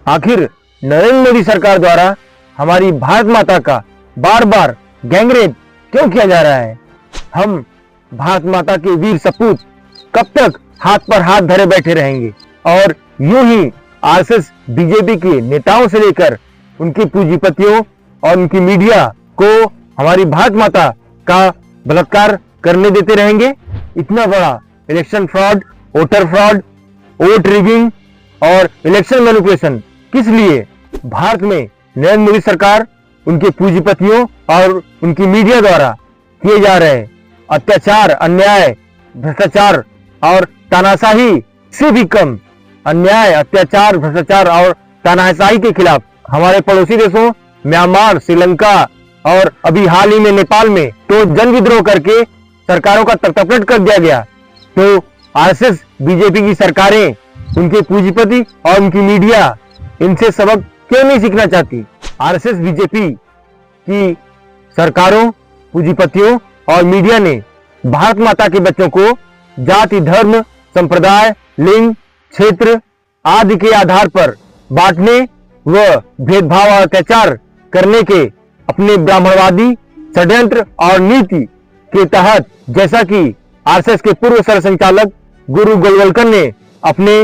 आखिर नरेंद्र मोदी सरकार द्वारा हमारी भारत माता का बार बार गैंगरेप क्यों किया जा रहा है? हम भारत माता के वीर सपूत कब तक हाथ पर हाथ धरे बैठे रहेंगे और यूं ही आरएसएस बीजेपी के नेताओं से लेकर उनके पूंजीपतियों और उनकी मीडिया को हमारी भारत माता का बलात्कार करने देते रहेंगे? इतना बड़ा election fraud, voter fraud, vote rigging और इलेक्शन मैनिपुलेशन किस लिए भारत में नरेंद्र मोदी सरकार, उनके पूंजीपतियों और उनकी मीडिया द्वारा किए जा रहे अत्याचार, अन्याय, भ्रष्टाचार और तानाशाही से भी कम अन्याय, अत्याचार, भ्रष्टाचार और तानाशाही के खिलाफ हमारे पड़ोसी देशों म्यांमार, श्रीलंका और अभी हाल ही में नेपाल में तो जन विद्रोह करके सरकारों का तख्तापलट कर दिया गया। तो आरएसएस बीजेपी की सरकारें, उनके पूंजीपति और उनकी मीडिया इनसे सबक क्यों नहीं सीखना चाहती? आरएसएस बीजेपी की सरकारों, पूंजीपतियों और मीडिया ने भारत माता के बच्चों को जाति, धर्म, संप्रदाय, लिंग, क्षेत्र आदि के आधार पर बांटने व भेदभाव और अत्याचार करने के अपने ब्राह्मणवादी षड्यंत्र और नीति के तहत, जैसा कि आरएसएस के पूर्व सरसंचालक गुरु गोलवलकर ने अपने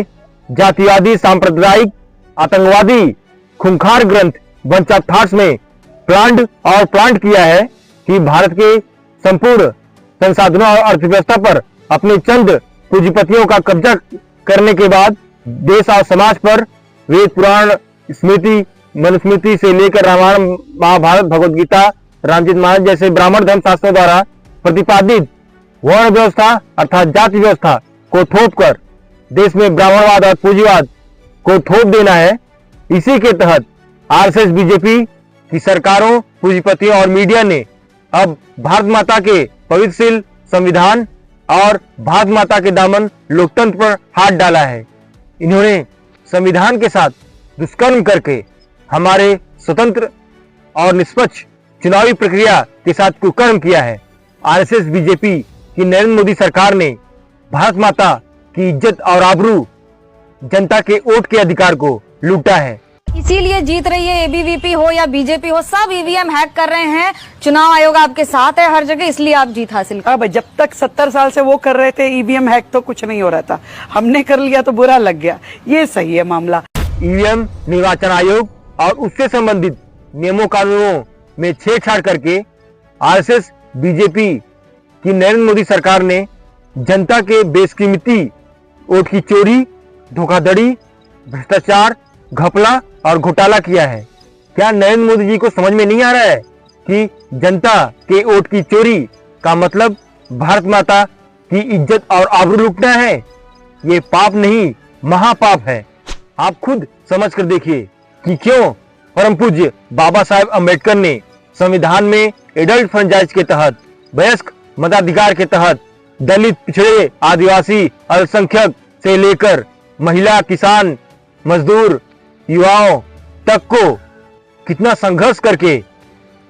जातिवादी, सांप्रदायिक, आतंकवादी खूंखार ग्रंथ बंच ऑफ थॉट्स में प्लांट किया है कि भारत के संपूर्ण संसाधनों और अर्थव्यवस्था पर अपने चंद पूंजीपतियों का कब्जा करने के बाद देश और समाज पर वेद, पुराण, स्मृति, मनुस्मृति से लेकर रामायण, महाभारत, भगवद गीता, रामचरित मानस जैसे ब्राह्मण धर्म शास्त्रों द्वारा प्रतिपादित वर्ण व्यवस्था अर्थात जाति व्यवस्था को थोप कर देश में ब्राह्मणवाद और पूंजीवाद को थोप देना है। इसी के तहत आरएसएस बीजेपी की सरकारों, पूंजीपतियों और मीडिया ने अब भारत माता के पवित्रशील संविधान और भारत माता के दामन लोकतंत्र पर हाथ डाला है। इन्होंने संविधान के साथ दुष्कर्म करके हमारे स्वतंत्र और निष्पक्ष चुनावी प्रक्रिया के साथ कुकर्म किया है। आरएसएस बीजेपी की नरेंद्र मोदी सरकार ने भारत माता की इज्जत और आबरू, जनता के वोट के अधिकार को लूटा है। इसीलिए जीत रही है एबीवीपी हो या बीजेपी हो, सब ईवीएम हैक कर रहे हैं। चुनाव आयोग आपके साथ है हर जगह, इसलिए आप जीत हासिल कर। अब जब तक 70 साल से वो कर रहे थे ईवीएम हैक तो कुछ नहीं हो रहा था, हमने कर लिया तो बुरा लग गया। ये सही है मामला। ईवीएम, निर्वाचन आयोग और उससे संबंधित नियमों कानूनों में छेड़छाड़ करके आरएसएस बीजेपी की नरेंद्र मोदी सरकार ने जनता के बेशकीमती वोट की चोरी, धोखाधड़ी, भ्रष्टाचार, घपला और घोटाला किया है। क्या नरेंद्र मोदी जी को समझ में नहीं आ रहा है कि जनता के वोट की चोरी का मतलब भारत माता की इज्जत और आबरू लूटना है? ये पाप नहीं, महापाप है। आप खुद समझ कर देखिए कि क्यों परम पूज्य बाबा साहेब अम्बेडकर ने संविधान में एडल्ट फ्रेंचाइज के तहत, वयस्क मताधिकार के तहत दलित, पिछड़े, आदिवासी, अल्पसंख्यक से लेकर महिला, किसान, मजदूर, युवाओं तक को कितना संघर्ष करके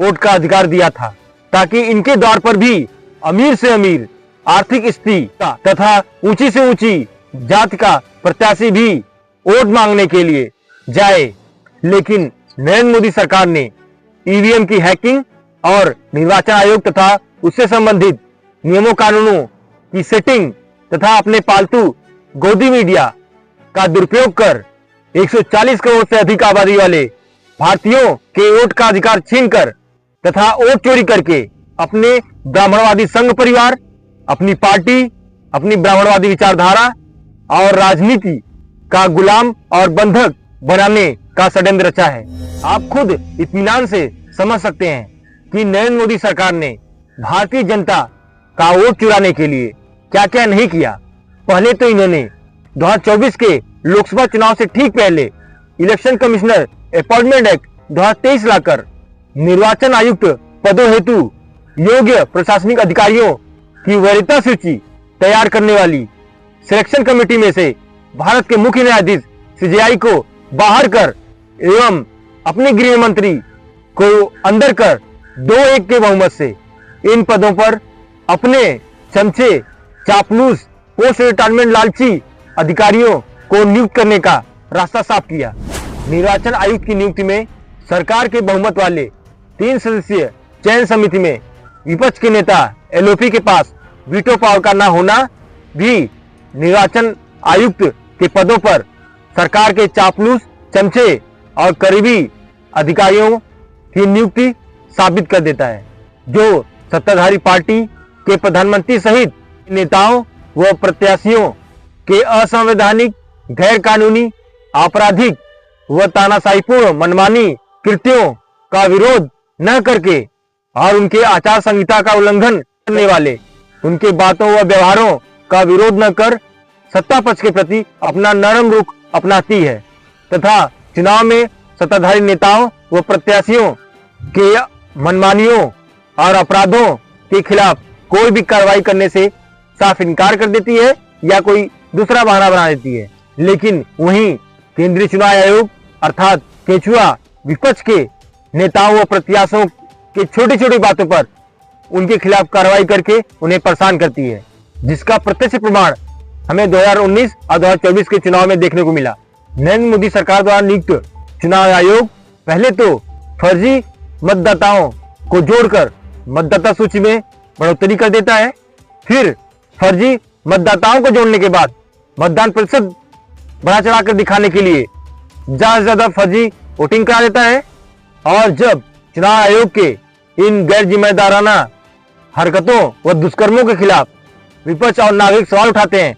वोट का अधिकार दिया था, ताकि इनके द्वार पर भी अमीर से अमीर आर्थिक स्थिति तथा ऊंची से ऊंची जाति का प्रत्याशी भी वोट मांगने के लिए जाए। लेकिन नरेंद्र मोदी सरकार ने ईवीएम की हैकिंग और निर्वाचन आयोग तथा उससे संबंधित नियमों कानूनों की सेटिंग तथा अपने पालतू गोदी मीडिया का दुरुपयोग कर 140 करोड़ से अधिक आबादी वाले भारतीयों के वोट का अधिकार छीनकर तथा वोट चोरी करके अपने ब्राह्मणवादी संघ परिवार, अपनी पार्टी, अपनी ब्राह्मणवादी विचारधारा और राजनीति का गुलाम और बंधक बनाने का षड्यंत्र रचा है। आप खुद इत्मीनान से समझ सकते हैं कि नरेंद्र मोदी सरकार ने भारतीय जनता का वोट चुराने के लिए क्या क्या नहीं किया। पहले तो इन्होंने 2024 के लोकसभा चुनाव से ठीक पहले इलेक्शन कमिश्नर अपॉइंटमेंट एक्ट 2023 लाकर निर्वाचन आयुक्त पदों हेतु योग्य प्रशासनिक अधिकारियों की वरीयता सूची तैयार करने वाली सिलेक्शन कमेटी में से भारत के मुख्य न्यायाधीश सीजेआई को बाहर कर एवं अपने गृह मंत्री को अंदर कर 2-1 के बहुमत से इन पदों पर अपने चमचे, चापलूस, पोस्ट रिटायरमेंट लालची अधिकारियों को नियुक्त करने का रास्ता साफ किया। निर्वाचन आयुक्त की नियुक्ति में सरकार के बहुमत वाले 3 सदस्यीय चयन समिति में विपक्ष के नेता एलओपी के पास वीटो पावर का न होना भी निर्वाचन आयुक्त के पदों पर सरकार के चापलूस, चमचे और करीबी अधिकारियों की नियुक्ति साबित कर देता है, जो सत्ताधारी पार्टी के प्रधानमंत्री सहित नेताओं व प्रत्याशियों के असंवैधानिक, गैर कानूनी, आपराधिक व तानाशाहीपूर्ण मनमानी कृत्यों का विरोध न करके और उनके आचार संहिता का उल्लंघन करने वाले उनके बातों व व्यवहारों का विरोध न कर सत्ता पक्ष के प्रति अपना नरम रुख अपनाती है तथा चुनाव में सत्ताधारी नेताओं व प्रत्याशियों के मनमानियों और अपराधों के खिलाफ कोई भी कार्रवाई करने से साफ इनकार कर देती है या कोई दूसरा बहाना बना देती है। लेकिन वहीं केंद्रीय चुनाव आयोग अर्थात केचुआ विपक्ष के नेताओं व प्रत्याशियों के छोटी छोटी बातों पर उनके खिलाफ कार्रवाई करके उन्हें परेशान करती है, जिसका प्रत्यक्ष प्रमाण हमें 2019 और 2024 के चुनाव में देखने को मिला। नरेंद्र मोदी सरकार द्वारा नियुक्त चुनाव आयोग पहले तो फर्जी मतदाताओं को जोड़कर मतदाता सूची में बढ़ोतरी कर देता है, फिर फर्जी मतदाताओं को जोड़ने के बाद मतदान प्रतिशत बढ़ा चढ़ाकर दिखाने के लिए ज्यादा से ज्यादा फर्जी वोटिंग करा देता है। और जब चुनाव आयोग के इन गैर जिम्मेदाराना हरकतों व दुष्कर्मों के खिलाफ विपक्ष और नागरिक सवाल उठाते हैं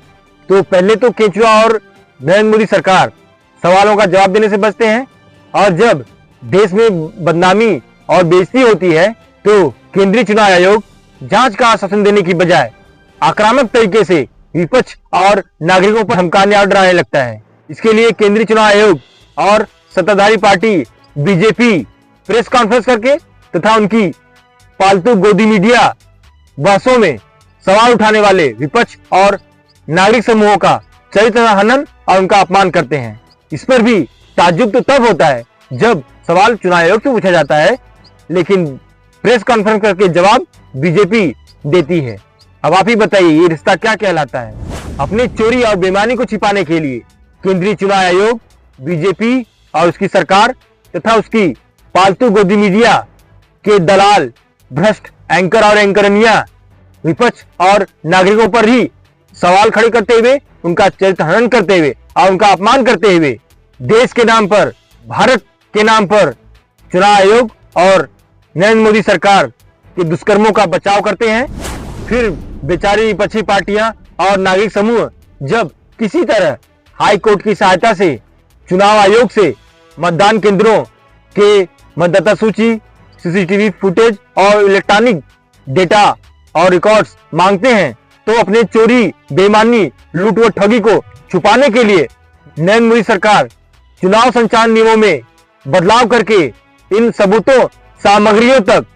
तो पहले तो केंचुआ और नरेंद्र मोदी सरकार सवालों का जवाब देने से बचते हैं, और जब देश में बदनामी और बेइज्जती होती है तो केंद्रीय चुनाव आयोग जांच का आश्वासन देने की बजाय आक्रामक तरीके से विपक्ष और नागरिकों पर धमकाने और डराने लगता है। इसके लिए केंद्रीय चुनाव आयोग और सत्ताधारी पार्टी बीजेपी प्रेस कॉन्फ्रेंस करके तथा उनकी पालतू गोदी मीडिया बहसों में सवाल उठाने वाले विपक्ष और नागरिक समूहों का चरित्र हनन और उनका अपमान करते हैं। इस पर भी ताज्जुब तो तब होता है जब सवाल चुनाव आयोग से पूछा जाता है, लेकिन प्रेस कॉन्फ्रेंस करके जवाब बीजेपी देती है। अब आप ही बताइए ये रिश्ता क्या कहलाता है। अपनी चोरी और बेईमानी को छिपाने के लिए केंद्रीय चुनाव आयोग, बीजेपी और उसकी सरकार तथा उसकी पालतू गोदी मीडिया के दलाल, भ्रष्ट एंकर और एंकरनिया विपक्ष और नागरिकों पर ही सवाल खड़े करते हुए, उनका चरित्र हनन करते हुए और उनका अपमान करते हुए देश के नाम पर, भारत के नाम पर चुनाव आयोग और नरेंद्र मोदी सरकार के दुष्कर्मों का बचाव करते हैं। फिर बेचारी विपक्षी पार्टियां और नागरिक समूह जब किसी तरह हाई कोर्ट की सहायता से चुनाव आयोग से मतदान केंद्रों के मतदाता सूची, सीसीटीवी फुटेज और इलेक्ट्रॉनिक डेटा और रिकॉर्ड्स मांगते हैं तो अपने चोरी, बेईमानी, लूट व ठगी को छुपाने के लिए नरेंद्र मोदी सरकार चुनाव संचालन नियमों में बदलाव करके इन सबूतों, सामग्रियों तक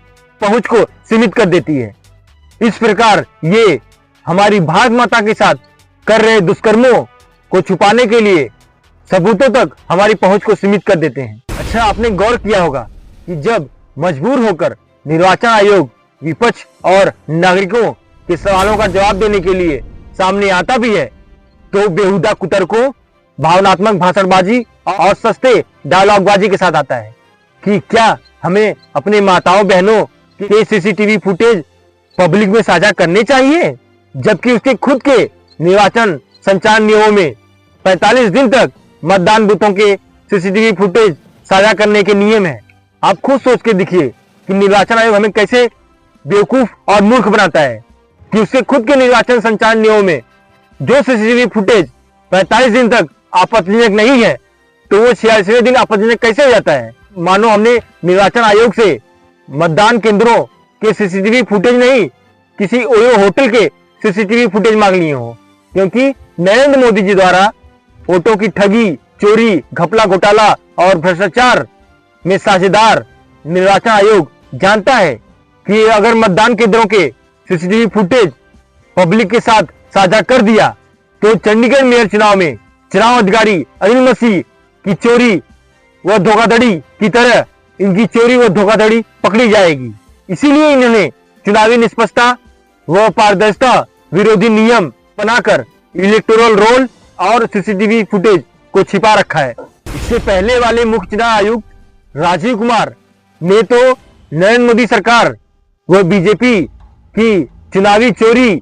पहुंच को सीमित कर देती है। इस प्रकार ये हमारी भारत माता के साथ कर रहे दुष्कर्मों को छुपाने के लिए सबूतों तक हमारी पहुंच को सीमित कर देते हैं। अच्छा, आपने गौर किया होगा कि जब मजबूर होकर निर्वाचन आयोग विपक्ष और नागरिकों के सवालों का जवाब देने के लिए सामने आता भी है तो बेहुदा कुतर्कों, भावनात्मक भाषणबाजी और सस्ते डायलॉगबाजी के साथ आता है कि क्या हमें अपने माताओं बहनों के सीसीटीवी फुटेज पब्लिक में साझा करने चाहिए, जबकि उसके खुद के निर्वाचन संचालन नियमों में 45 दिन तक मतदान बूथों के सीसीटीवी फुटेज साझा करने के नियम है। आप खुद सोच के देखिए कि निर्वाचन आयोग हमें कैसे बेवकूफ और मूर्ख बनाता है कि उसके खुद के निर्वाचन संचालन नियमों में जो सीसीटीवी फुटेज 45 दिन तक आपत्तिजनक नहीं है तो वो 46वें दिन आपत्तिजनक कैसे हो जाता है। मानो हमने निर्वाचन आयोग से मतदान केंद्रों के सीसीटीवी फुटेज नहीं, किसी ओयो होटल के सीसीटीवी फुटेज मांग लिए हो, क्योंकि नरेंद्र मोदी जी द्वारा वोटों की ठगी, चोरी, घपला, घोटाला और भ्रष्टाचार में साझेदार निर्वाचन आयोग जानता है कि अगर मतदान केंद्रों के सीसीटीवी फुटेज पब्लिक के साथ साझा कर दिया तो चंडीगढ़ मेयर चुनाव में चुनाव अधिकारी अनिल मसीह की चोरी व धोखाधड़ी की तरह इनकी चोरी व धोखाधड़ी पकड़ी जाएगी। इसीलिए इन्होंने चुनावी निष्पक्षता व पारदर्शिता विरोधी नियम बनाकर इलेक्टोरल रोल और सीसीटीवी फुटेज को छिपा रखा है। इससे पहले वाले मुख्य चुनाव आयुक्त राजीव कुमार ने तो नरेंद्र मोदी सरकार व बीजेपी की चुनावी चोरी,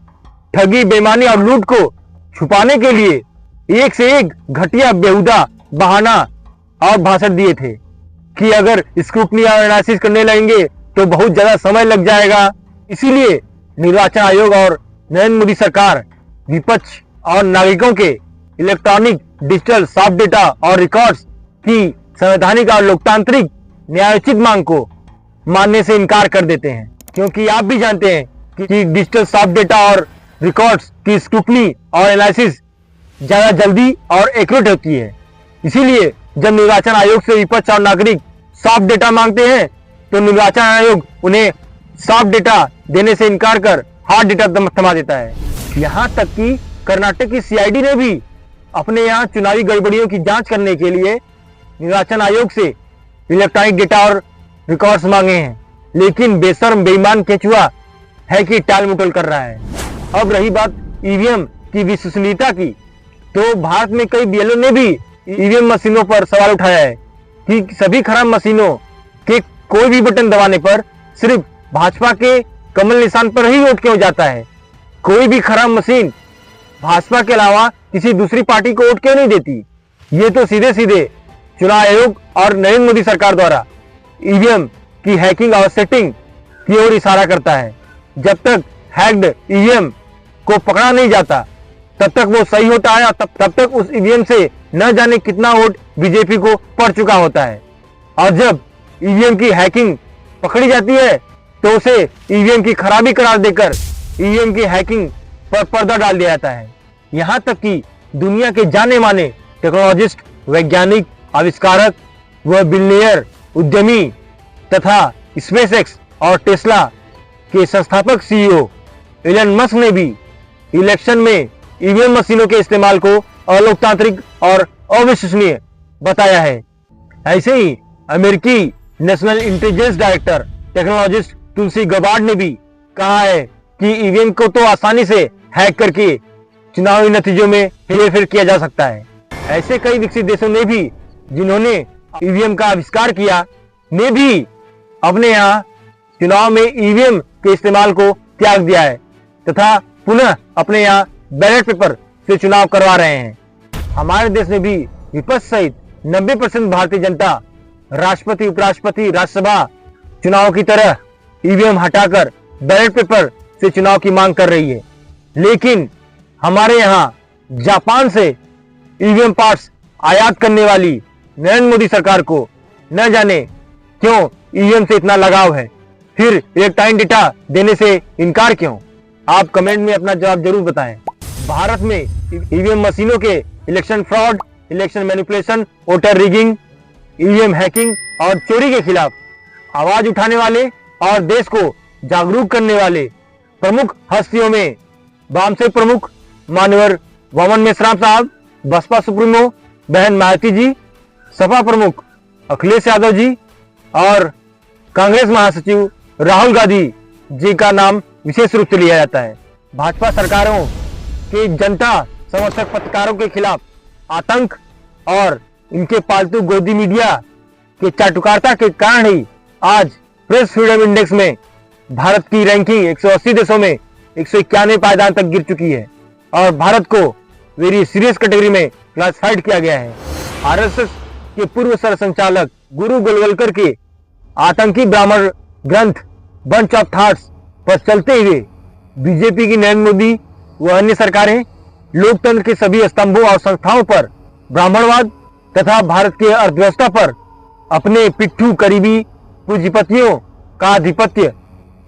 ठगी, बेईमानी और लूट को छुपाने के लिए एक से एक घटिया, बेहुदा बहाना और भाषण दिए थे कि अगर स्क्रूटनी और एनालिसिस करने लगेंगे तो बहुत ज्यादा समय लग जाएगा। इसीलिए निर्वाचन आयोग और नरेंद्र मोदी सरकार विपक्ष और नागरिकों के इलेक्ट्रॉनिक, डिजिटल, सॉफ्ट डेटा और रिकॉर्ड्स की संवैधानिक और लोकतांत्रिक न्यायोचित मांग को मानने से इनकार कर देते हैं, क्योंकि आप भी जानते हैं कि डिजिटल, सॉफ्ट डेटा और रिकॉर्ड्स की स्क्रूटनी और एनालिसिस ज्यादा जल्दी और एक्यूरेट होती है। इसीलिए जब निर्वाचन आयोग से विपक्ष और नागरिक सॉफ्ट डेटा मांगते हैं तो निर्वाचन आयोग उन्हें सॉफ्ट डेटा देने से इनकार कर हार्ड डेटा थमा देता है। यहाँ तक कि कर्नाटक की सीआईडी ने भी अपने यहाँ चुनावी गड़बड़ियों की जांच करने के लिए निर्वाचन आयोग से इलेक्ट्रॉनिक डेटा और रिकॉर्ड्स मांगे हैं, लेकिन बेशर्म, बेईमान केचुआ है कि टाल मटोल कर रहा है। अब रही बात ईवीएम की विश्वसनीयता की, तो भारत में कई बीएलओ ने भी ईवीएम मशीनों पर सवाल उठाया है कि सभी खराब मशीनों के कोई भी बटन दबाने पर सिर्फ भाजपा के कमल निशान पर ही वोट क्यों जाता है। कोई भी खराब मशीन भाजपा के अलावा किसी दूसरी पार्टी को वोट क्यों नहीं देती। ये तो सीधे सीधे चुनाव आयोग और नरेंद्र मोदी सरकार द्वारा ईवीएम की हैकिंग और सेटिंग की ओर इशारा करता है। जब तक हैक्ड ईवीएम को पकड़ा नहीं जाता तब तक वो सही होता है और तब तक उस ईवीएम से न जाने कितना वोट बीजेपी को पड़ चुका होता है। और जब ईवीएम की हैकिंग पकड़ी जाती है तो उसे ईवीएम की खराबी करार देकर ईवीएम की हैकिंग पर पर्दा डाल दिया जाता है। यहाँ तक कि दुनिया के जाने माने टेक्नोलॉजिस्ट, वैज्ञानिक, आविष्कारक व बिलियनियर उद्यमी तथा स्पेसएक्स और टेस्ला के संस्थापक सीईओ एलन मस्क ने भी इलेक्शन में ईवीएम मशीनों के इस्तेमाल को अलोकतांत्रिक और अविश्वसनीय बताया है। ऐसे ही अमेरिकी नेशनल इंटेलिजेंस डायरेक्टर टेक्नोलॉजिस्ट तुलसी गबार्ड ने भी कहा है कि ईवीएम को तो आसानी से हैक करके चुनावी नतीजों में हेरफेर किया जा सकता है। ऐसे कई विकसित देशों ने भी जिन्होंने ईवीएम का आविष्कार किया ने भी अपने यहाँ चुनाव में ईवीएम के इस्तेमाल को त्याग दिया है तथा पुनः अपने यहाँ बैलेट पेपर से चुनाव करवा रहे हैं। हमारे देश में भी विपक्ष सहित 90% भारतीय जनता राष्ट्रपति, उपराष्ट्रपति, राज्यसभा चुनाव की तरह ईवीएम हटाकर बैलेट पेपर से चुनाव की मांग कर रही है। लेकिन हमारे यहाँ जापान से ईवीएम पार्ट्स आयात करने वाली नरेंद्र मोदी सरकार को न जाने क्यों ईवीएम से इतना लगाव है, फिर इलेक्ट्रॉनिक डेटा देने से इनकार क्यों? आप कमेंट में अपना जवाब जरूर बताएं। भारत में ईवीएम मशीनों के election fraud, election manipulation, voter rigging, EVM hacking और चोरी के खिलाफ आवाज उठाने वाले और देश को जागरूक करने वाले प्रमुख हस्तियों में वामसे प्रमुख मानवर वामन मेश्राम साहब, बसपा सुप्रीमो बहन मायावती जी, सपा प्रमुख अखिलेश यादव जी और कांग्रेस महासचिव राहुल गांधी जी का नाम विशेष रूप से लिया जाता है। भाजपा सरकारों के जनता समर्थक पत्रकारों के खिलाफ आतंक और इनके पालतू गोदी मीडिया के चाटुकारिता के कारण ही आज प्रेस फ्रीडम इंडेक्स में भारत की रैंकिंग 180 देशों में 191 पायदान तक गिर चुकी है और भारत को वेरी सीरियस कैटेगरी में क्लासिफाइड किया गया है। आरएसएस के पूर्व सरसंचालक गुरु गोलवलकर के आतंकी ब्राह्मण ग्रंथ बंच ऑफ थॉट्स पर चलते हुए बीजेपी की नरेंद्र मोदी व अन्य सरकारें लोकतंत्र के सभी स्तंभों और संस्थाओं पर ब्राह्मणवाद तथा भारत के अर्थव्यवस्था पर अपने पिट्ठू करीबी पूंजीपतियों का आधिपत्य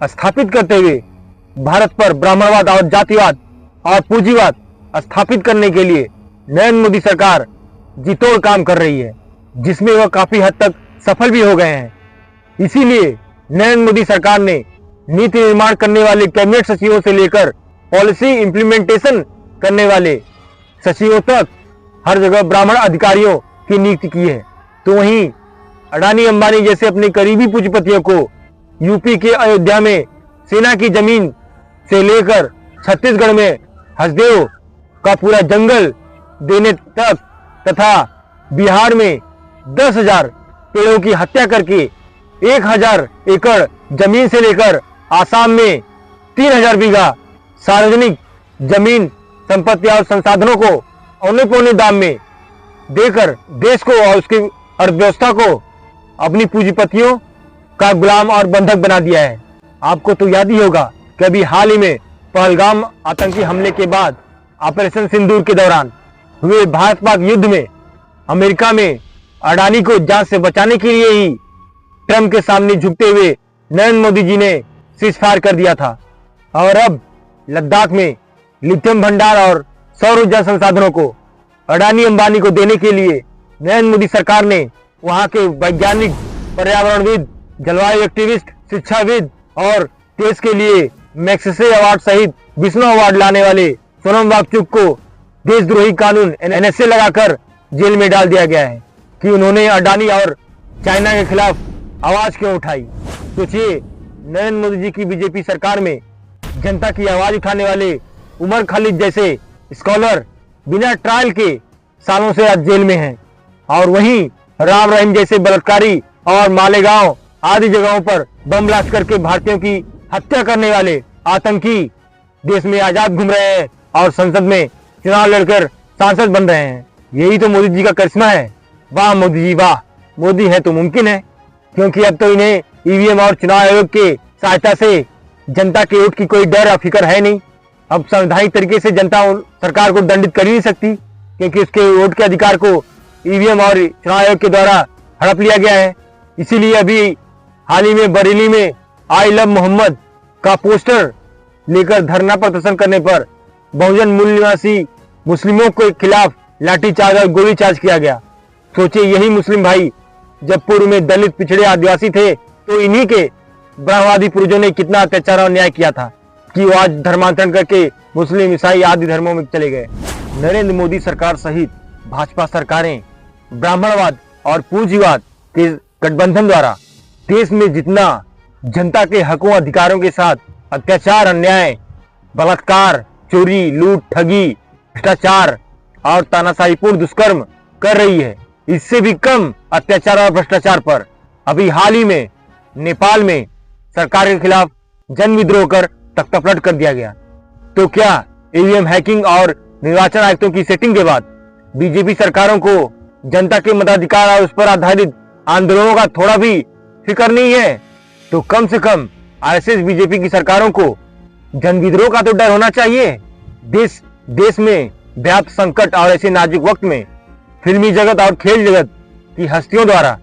स्थापित करते हुए भारत पर ब्राह्मणवाद और जातिवाद और पूंजीवाद स्थापित करने के लिए नरेंद्र मोदी सरकार जीतोड़ काम कर रही है, जिसमें वह काफी हद तक सफल भी हो गए हैं। इसीलिए नरेंद्र मोदी सरकार ने नीति निर्माण करने वाले कैबिनेट सचिवों से लेकर पॉलिसी इंप्लीमेंटेशन करने वाले सचिवों तक हर जगह ब्राह्मण अधिकारियों की नियुक्ति की है। तो वहीं अडानी अंबानी जैसे अपने करीबी पूंजीपतियों को यूपी के अयोध्या में सेना की जमीन से लेकर छत्तीसगढ़ में हसदेव का पूरा जंगल देने तक तथा बिहार में 10,000 पेड़ों की हत्या करके 1,000 एकड़ जमीन से लेकर आसाम में 3,000 बीघा सार्वजनिक जमीन संपत्ति और संसाधनों को औने पौने दाम में देकर देश को और उसकी अर्थव्यवस्था को अपनी पूंजीपतियों का गुलाम और बंधक बना दिया है। आपको तो याद ही होगा कि अभी हाल ही में पहलगाम आतंकी हमले के बाद ऑपरेशन सिंदूर के दौरान हुए भारत पाक युद्ध में अमेरिका में अडानी को जान से बचाने के लिए ही ट्रंप के सामने झुकते हुए नरेंद्र मोदी जी ने सीजफायर कर दिया था। और अब लद्दाख में लिथियम भंडार और सौर ऊर्जा संसाधनों को अडानी अंबानी को देने के लिए नरेंद्र मोदी सरकार ने वहां के वैज्ञानिक, पर्यावरणविद, जलवायु एक्टिविस्ट, शिक्षाविद और देश के लिए मैग्सेसे अवार्ड सहित विष्णु अवार्ड लाने वाले सोनम वांगचुक को देशद्रोही कानून NSA लगाकर जेल में डाल दिया गया है कि उन्होंने अडानी और चाइना के खिलाफ आवाज क्यों उठाई। सोचिए, नरेंद्र मोदी जी की बीजेपी सरकार में जनता की आवाज उठाने वाले उमर खालिद जैसे स्कॉलर बिना ट्रायल के सालों से आज जेल में हैं, और वहीं राम रहीम जैसे बलात्कारी और मालेगांव आदि जगहों पर बम ब्लास्ट करके भारतीयों की हत्या करने वाले आतंकी देश में आजाद घूम रहे हैं और संसद में चुनाव लड़कर सांसद बन रहे हैं। यही तो मोदी जी का करिश्मा है। वाह मोदी जी वाह, मोदी है तो मुमकिन है, क्योंकि अब तो इन्हें ईवीएम और चुनाव आयोग के सहायता से जनता के वोट की कोई डर और फिक्र है नहीं। अब संवैधानिक तरीके से जनता सरकार को दंडित कर ही नहीं सकती, क्योंकि उसके वोट के अधिकार को ईवीएम और चुनाव आयोग के द्वारा हड़प लिया गया है। इसीलिए अभी हाल ही में बरेली में आई लव मोहम्मद का पोस्टर लेकर धरना प्रदर्शन करने पर बहुजन मूल निवासी मुस्लिमों के खिलाफ लाठीचार्ज और गोलीचार्ज किया गया। सोचिए, यही मुस्लिम भाई जब पूर्व में दलित, पिछड़े, आदिवासी थे तो इन्हीं के ब्रह्मवादी पूर्वजों ने कितना अत्याचार और अन्याय किया था कि वो आज धर्मांतरण करके मुस्लिम, ईसाई आदि धर्मों में चले गए। नरेंद्र मोदी सरकार सहित भाजपा सरकारें ब्राह्मणवाद और पूंजीवाद के गठबंधन द्वारा देश में जितना जनता के हकों अधिकारों के साथ अत्याचार, अन्याय, बलात्कार, चोरी, लूट, ठगी, भ्रष्टाचार और तानाशाहीपूर्ण दुष्कर्म कर रही है, इससे भी कम अत्याचार और भ्रष्टाचार पर अभी हाल ही में नेपाल में सरकार के खिलाफ जन विद्रोह कर तख्तापलट कर दिया गया। तो क्या ईवीएम हैकिंग और निर्वाचन आयुक्तों की सेटिंग के बाद बीजेपी सरकारों को जनता के मताधिकार और उस पर आधारित आंदोलनों का थोड़ा भी फिक्र नहीं है? तो कम से कम आरएसएस बीजेपी की सरकारों को जन विद्रोह का तो डर होना चाहिए। देश में व्याप्त संकट और ऐसे नाजुक वक्त में फिल्मी जगत और खेल जगत की हस्तियों द्वारा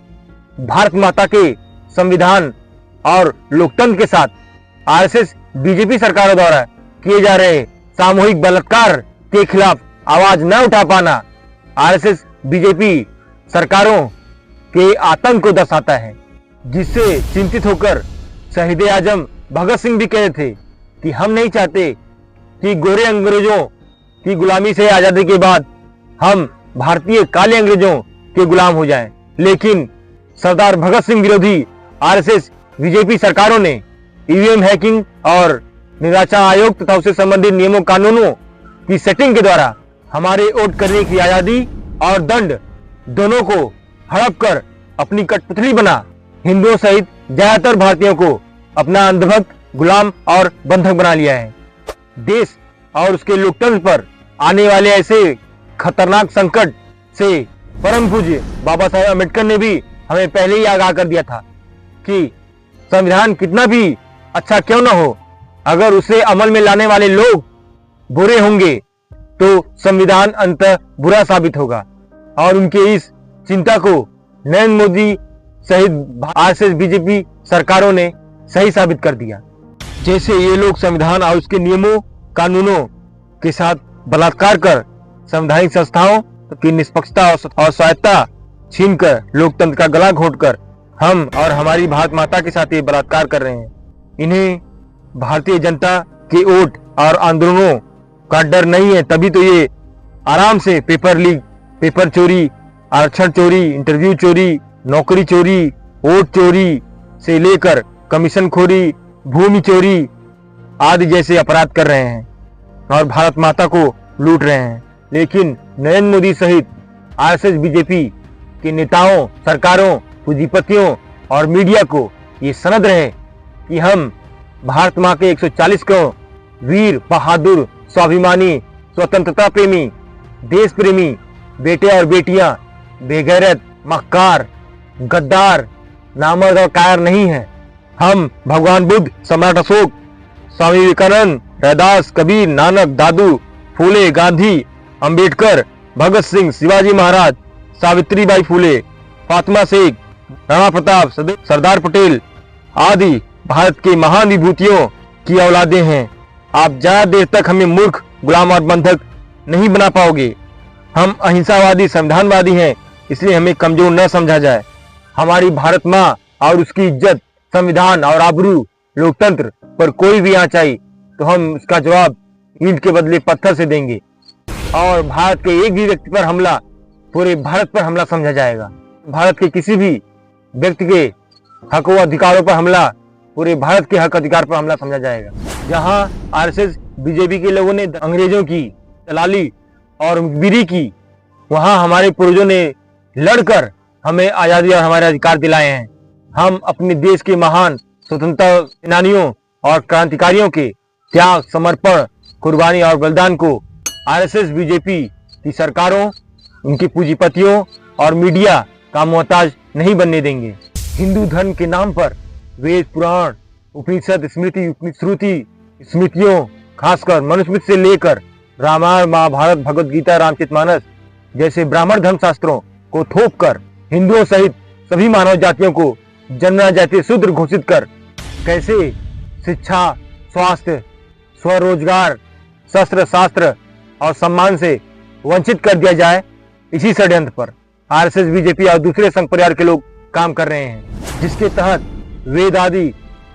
भारत माता के संविधान और लोकतंत्र के साथ आरएसएस बीजेपी सरकारों द्वारा किए जा रहे सामूहिक बलात्कार के खिलाफ आवाज न उठा पाना आरएसएस बीजेपी सरकारों के आतंक को दर्शाता है, जिससे चिंतित होकर शहीद आजम भगत सिंह भी कहे थे कि हम नहीं चाहते कि गोरे अंग्रेजों की गुलामी से आजादी के बाद हम भारतीय काले अंग्रेजों के गुलाम हो जाएं। लेकिन सरदार भगत सिंह विरोधी आरएसएस बीजेपी सरकारों ने ईवीएम हैकिंग और निर्वाचन आयोग तथा उससे संबंधित नियमों कानूनों की सेटिंग के द्वारा हमारे वोट करने की आजादी और दंड दोनों को हड़प कर अपनी कठपुतली बना हिंदुओं सहित ज्यादातर भारतीयों को अपना अंधभक्त, गुलाम और बंधक बना लिया है। देश और उसके लोकतंत्र पर आने वाले ऐसे खतरनाक संकट से परम पूज्य बाबा साहेब अम्बेडकर ने भी हमें पहले ही आगाह कर दिया था कि संविधान कितना भी अच्छा क्यों न हो, अगर उसे अमल में लाने वाले लोग बुरे होंगे तो संविधान अंततः बुरा साबित होगा। और उनके इस चिंता को नरेंद्र मोदी सहित आरएसएस बीजेपी सरकारों ने सही साबित कर दिया। जैसे ये लोग संविधान और उसके नियमों कानूनों के साथ बलात्कार कर संवैधानिक संस्थाओं की निष्पक्षता और स्वायत्ता छीनकर लोकतंत्र का गला घोंटकर हम और हमारी भारत माता के साथ ये बलात्कार कर रहे हैं। इन्हें भारतीय जनता के वोट और आंदोलनों का डर नहीं है, तभी तो ये आराम से पेपर लीक, पेपर चोरी, आरक्षण चोरी, इंटरव्यू चोरी, नौकरी चोरी, वोट चोरी से लेकर कमीशन खोरी, भूमि चोरी आदि जैसे अपराध कर रहे हैं और भारत माता को लूट रहे हैं। लेकिन नरेंद्र मोदी सहित आरएसएस बीजेपी कि नेताओं, सरकारों, पूंजीपतियों और मीडिया को ये सनद रहे कि हम भारत माँ के 140 करोड़ वीर, बहादुर, स्वाभिमानी, स्वतंत्रता प्रेमी, देश प्रेमी बेटे और बेटियां बेगैरत, मक्कार, गद्दार, नामर्द और कायर नहीं है। हम भगवान बुद्ध, सम्राट अशोक, स्वामी विवेकानंद, रैदास, कबीर, नानक, दादू, फूले, गांधी, अंबेडकर, भगत सिंह, शिवाजी महाराज, सावित्रीबाई फूले, फातिमा शेख, राणा प्रताप, सरदार पटेल आदि भारत के महान विभूतियों की औलादे हैं। आप ज्यादा देर तक हमें मूर्ख, गुलाम और बंधक नहीं बना पाओगे। हम अहिंसावादी, संविधानवादी हैं, इसलिए हमें कमजोर न समझा जाए। हमारी भारत माँ और उसकी इज्जत, संविधान और आबरू, लोकतंत्र पर कोई भी आंच आई तो हम उसका जवाब ईंट के बदले पत्थर से देंगे और भारत के एक भी व्यक्ति पर हमला पूरे भारत पर हमला समझा जाएगा। भारत के किसी भी व्यक्ति के हक व अधिकारों पर हमला पूरे भारत के हक अधिकार पर हमला समझा जाएगा। जहां आरएसएस, बीजेपी के लोगों ने अंग्रेजों की दलाली और वीरी की, वहां हमारे पूर्वजों ने लड़कर हमें आजादी और हमारे अधिकार दिलाए हैं। हम अपने देश के महान स्वतंत्रता सेनानियों और क्रांतिकारियों के त्याग, समर्पण, कुर्बानी और बलिदान को आरएसएस, बीजेपी की सरकारों, उनके पूंजीपतियों और मीडिया का मोहताज नहीं बनने देंगे। हिंदू धर्म के नाम पर वेद, पुराण, उपनिषद, स्मृति, श्रुति, स्मृतियों, खासकर मनुस्मृति से लेकर रामायण, महाभारत, भगवद गीता, रामचरितमानस जैसे ब्राह्मण धर्म शास्त्रों को थोप कर हिंदुओं सहित सभी मानव जातियों को जनजातीय शूद्र घोषित कर कैसे शिक्षा, स्वास्थ्य, स्वरोजगार, शस्त्र, शास्त्र और सम्मान से वंचित कर दिया जाए, इसी षड्यंत्र पर आरएसएस, बीजेपी और दूसरे संघ परिवार के लोग काम कर रहे हैं, जिसके तहत वेद आदि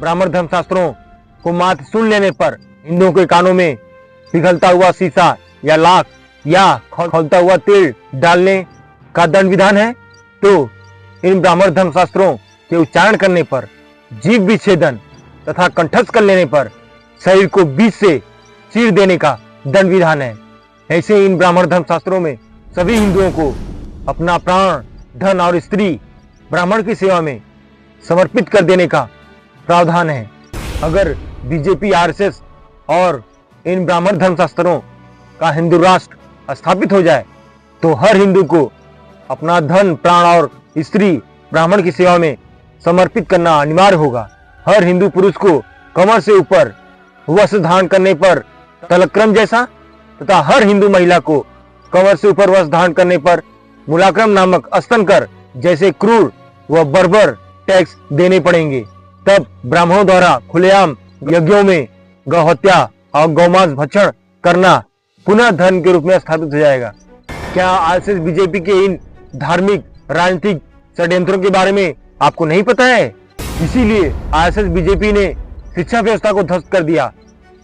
ब्राह्मण धर्म शास्त्रों को मात्र सुन लेने पर हिंदुओं के कानों में पिघलता हुआ शीशा या लाख या खौलता हुआ तेल डालने का दंड विधान है, तो इन ब्राह्मण धर्म शास्त्रों के उच्चारण करने पर, जीव विच्छेदन तथा कंठस्थ कर लेने पर शरीर को बीच से चीर देने का दंड विधान है। ऐसे इन ब्राह्मण धर्म शास्त्रों में सभी हिंदुओं को अपना प्राण, धन और स्त्री ब्राह्मण की सेवा में समर्पित कर देने का प्रावधान है। अगर बीजेपी, आरएसएस और इन ब्राह्मण धर्म शास्त्रों का हिंदू राष्ट्र स्थापित हो जाए तो हर हिंदू को अपना धन, प्राण और स्त्री ब्राह्मण की सेवा में समर्पित करना अनिवार्य होगा। हर हिंदू पुरुष को कमर से ऊपर वस्त्र धारण करने पर तलक्रम जैसा तथा हर हिंदू महिला को कमर से ऊपर वस्त्र धारण करने पर मूलाक्रम नामक अस्तन जैसे क्रूर व बर्बर टैक्स देने पड़ेंगे। तब ब्राह्मणों द्वारा खुलेआम यज्ञों में गौ हत्या और गौमांस भक्षण करना पुनः धर्म के रूप में स्थापित हो जाएगा। क्या आरएसएस, बीजेपी के इन धार्मिक, राजनीतिक षड्यंत्रों के बारे में आपको नहीं पता है? इसीलिए आरएसएस, बीजेपी ने शिक्षा व्यवस्था को ध्वस्त कर दिया,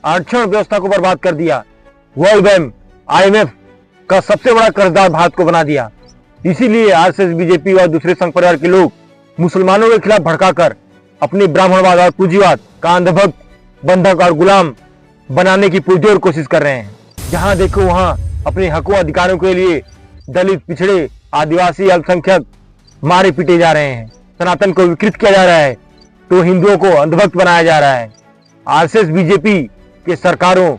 आरक्षण व्यवस्था को बर्बाद कर दिया, वर्ल्ड बैंक, IMF का सबसे बड़ा कर्जदार भारत को बना दिया। इसीलिए आरएसएस, बीजेपी और दूसरे संघ परिवार के लोग मुसलमानों के खिलाफ भड़काकर अपने ब्राह्मणवाद और पूंजीवाद का अंधभक्त, बंधक और गुलाम बनाने की पुरजोर कोशिश कर रहे हैं। जहां देखो वहां अपने हकों, अधिकारों के लिए दलित, पिछड़े, आदिवासी, अल्पसंख्यक मारे पीटे जा रहे हैं। सनातन को विकृत किया जा रहा है तो हिंदुओं को अंधभक्त बनाया जा रहा है। आरएसएस, बीजेपी के सरकारों,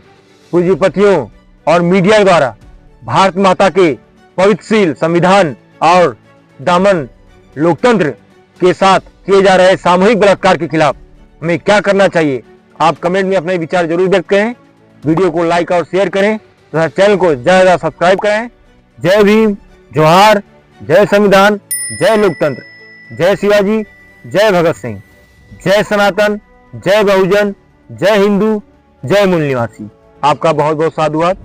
पूंजीपतियों और मीडिया द्वारा भारत माता के पवित्रशील संविधान और दामन लोकतंत्र के साथ किए जा रहे सामूहिक बलात्कार के खिलाफ हमें क्या करना चाहिए? आप कमेंट में अपने विचार जरूर व्यक्त करें। वीडियो को लाइक और शेयर करें तथा चैनल को ज्यादा सब्सक्राइब करें। जय भीम, जोहार, जय संविधान, जय लोकतंत्र, जय शिवाजी, जय भगत सिंह, जय सनातन, जय बहुजन, जय हिंदू, जय मूल निवासी। आपका बहुत बहुत साधुवाद।